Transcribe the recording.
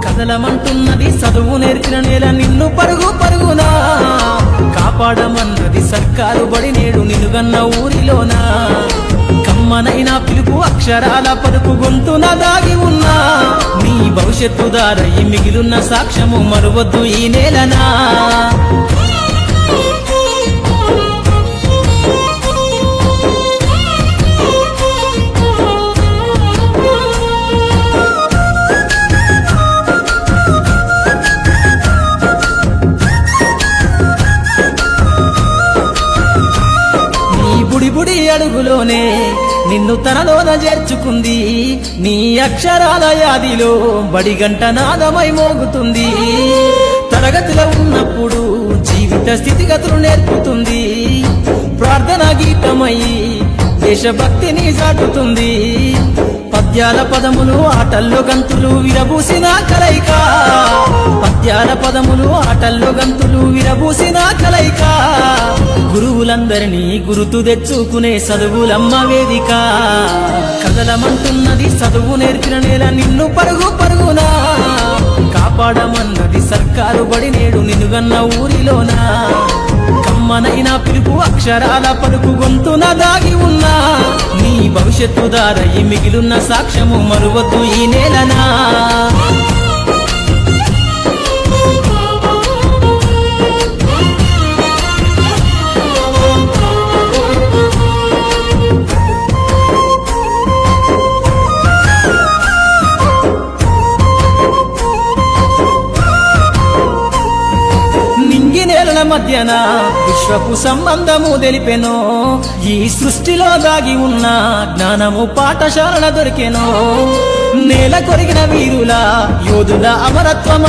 కదలమంటున్నది చదువు నేర్పిన నేల నిన్ను పరుగు పరుగునా కాపాడమన్నది సర్కారు బడి నేడు నిలుగన్న ఊరిలోనా కమ్మనైనా పిలుపు అక్షరాల పలుకు గొంతున దాగి ఉన్నా నీ భవిష్యత్తు దారయి మిగిలున్న సాక్ష్యము మరువద్దు ఈ నేలనా బుడి అడుగులోనే నిన్ను తనలోన చేర్చుకుంది నీ అక్షరాల యాదిలో బడిగంట నాదమై మోగుతుంది తరగతిలో ఉన్నప్పుడు జీవిత స్థితిగతులు నేర్పుతుంది ప్రార్థన గీతమై దేశభక్తిని చాటుతుంది పద్యాల పదములు ఆటల్లో గంతులు విరబూసిన కలయిక పద్యాల పదములు ఆటల్లో గంతులు విరబూసిన కలయిక గురువులందరినీ గురుతు తెచ్చుకునే చదువులమ్మ వేదిక కదలమంటున్నది చదువు నేర్పిన నేల నిన్ను పరుగు పరుగునా కాపాడమన్నది సర్కారు బడి నేడు నిలుగన్న ఊరిలోనా కమ్మనైనా పిలుపు అక్షరాల పలుకు గొంతున దాగి ఉన్నా నీ భవిష్యత్తు దారయి మిగిలున్న సాక్ష్యము మరువద్దు ఈ నేలనా నేలల మధ్యన విశ్వపు సంబంధము తెలిపెనో ఈ సృష్టిలో దాగి ఉన్న జ్ఞానము పాఠశాల దొరికెనో నేల కొరిగిన వీరుల యోధుల అమరత్వం